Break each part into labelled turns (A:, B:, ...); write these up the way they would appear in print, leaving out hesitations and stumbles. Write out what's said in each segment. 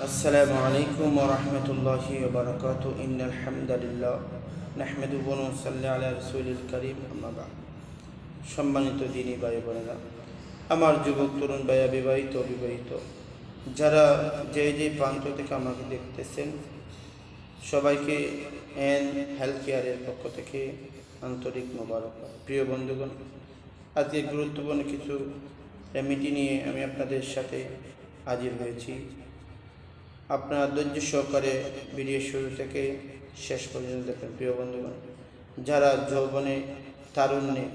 A: আসসালামু আলাইকুম ওয়া রাহমাতুল্লাহি ওয়া বারাকাতুহু ইন্নাল হামদালিল্লাহ নাহমাদুহু ওয়া নুসাল্লি আলা রাসূলিল কারীম আম্মা বা'দ। সম্মানিত দ্বীনী ভাই বোনেরা, আমার যুবক তরুণ ভাইয়া, বিবাহিত অবিবাহিত যারা যে প্রান্ত থেকে আমাকে দেখতেছেন, সবাইকে এন হেলথ কেয়ারের পক্ষ থেকে আন্তরিক মোবারকবাদ। প্রিয় বন্ধুগণ, আজকে গুরুত্বপূর্ণ কিছু রেমেডি নিয়ে আমি আপনাদের সাথে হাজির হয়েছি। আপনারা ধৈর্য সহকারে ভিডিও শুরু থেকে শেষ পর্যন্ত দেখেন। প্রিয় বন্ধুগণ, যারা যৌবনে তারুণ্যে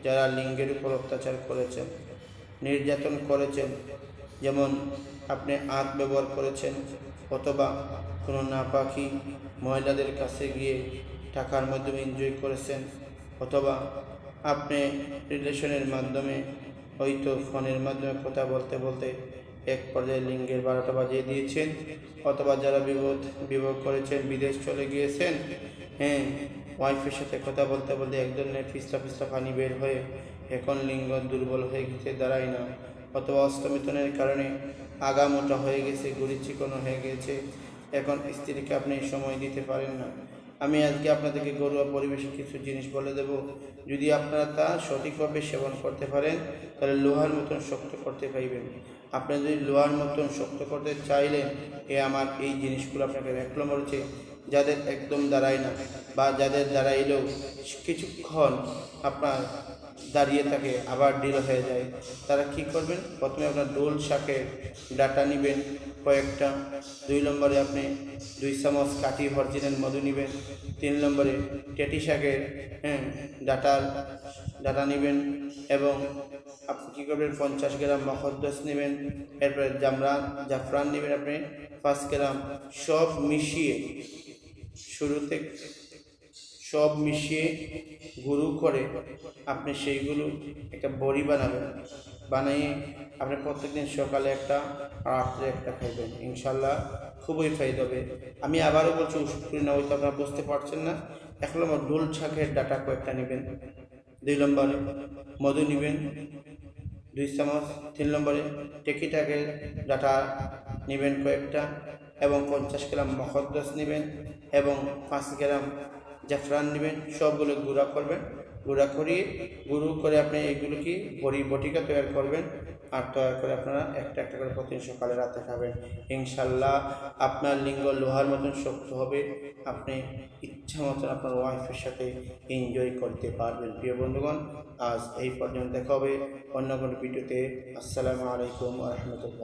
A: যারা লিঙ্গের উপর অত্যাচার করেছেন, নির্যাতন করেছেন, যেমন আপনি আগ ব্যবহার করেছেন অথবা কোনো নাপাকি মহিলাদের কাছে গিয়ে টাকার মাধ্যমে এনজয় করেছেন, অথবা আপনি রিলেশনের মাধ্যমে হয়তো ফোনের মাধ্যমে কথা বলতে বলতে এক পর্যায়ে লিঙ্গের 12টা বাজিয়ে দিয়েছেন, অথবা যারা বিবাহ করেছেন বিদেশ চলে গিয়েছেন, ওয়াইফের সাথে কথা বলতে বলতে এক ধরনের পিস্তা পানি বের হয়ে এখন লিঙ্গ দুর্বল হয়ে গেছে, দাঁড়ায় না, অথবা অস্তমিতনের কারণে আগা মোটা হয়ে গেছে, গুড়ি চিকনো হয়ে গেছে, এখন স্ত্রীকে আপনি সময় দিতে পারেন না। আমি আজকে আপনাদেরকে ঘরোয়া পরিবেশে কিছু জিনিস বলে দেব। যদি আপনারা তা সঠিকভাবে সেবন করতে পারেন তাহলে লোহার মতন শক্ত করতে পারবেন। আপনি যদি লোহার মতন শক্ত করতে চাইলেন, আমার এই জিনিসগুলো আপনাকে 1 নম্বর হচ্ছে যাদের একদম দাঁড়ায় না, বা যাদের দাঁড়াইলেও কিছুক্ষণ আপনার দাঁড়িয়ে থাকে আবার ঢিল হয়ে যায়, তারা কি করবেন? প্রথমে আপনার ডোল শাকের ডাটা নেবেন কয়েকটা, 2 নম্বরে আপনি 2 চামচ কাঠি অরিজিনাল মধু নেবেন, 3 নম্বরে টেটি শাকের ডাটা নেবেন, এবং আপনি কী করবেন 50 গ্রাম মখদ্দস নেবেন, এরপরে জাফরান নেবেন আপনি 5 গ্রাম, সব মিশিয়ে শুরুতে সব মিশিয়ে গুঁড়ো করে আপনি সেইগুলো একটা বড়ি বানাবেন। বানিয়ে আপনি প্রত্যেকদিন সকালে একটা রাত্রে একটা খাইবেন, ইনশাল্লাহ খুবই ফায়দা হবে। আমি আবারও বলছি, ওষুধ করি না, হয়তো আপনারা বুঝতে পারছেন না। 1 নম্বর ডোল শাকের ডাটা কয়েকটা নেবেন, 2 নম্বরে মধু নেবেন 2 চামচ, 3 নম্বরে টেকিটাকের ডাটা নেবেন কয়েকটা, এবং 50 গ্রাম মখদ্দস নেবেন, এবং 5 গ্রাম জাফরান নেবেন। সবগুলো গুঁড়া করবেন, গুঁড়ো করে আপনি এইগুলো কি বটিকা তৈরি করবেন, আর তৈরি করে আপনারা একটা একটা করে প্রতিদিন সকালে রাতে খাবেন। ইনশাল্লাহ আপনার লিঙ্গ লোহার মতন শক্ত হবে, আপনি ইচ্ছা মতন আপনার ওয়াইফের সাথে এনজয় করতে পারবেন। প্রিয় বন্ধুগণ, আজ এই পর্যন্ত দেখা হবে অন্য কোনো ভিডিওতে। আসসালামু আলাইকুম ওয়া রাহমাতুল্লাহ।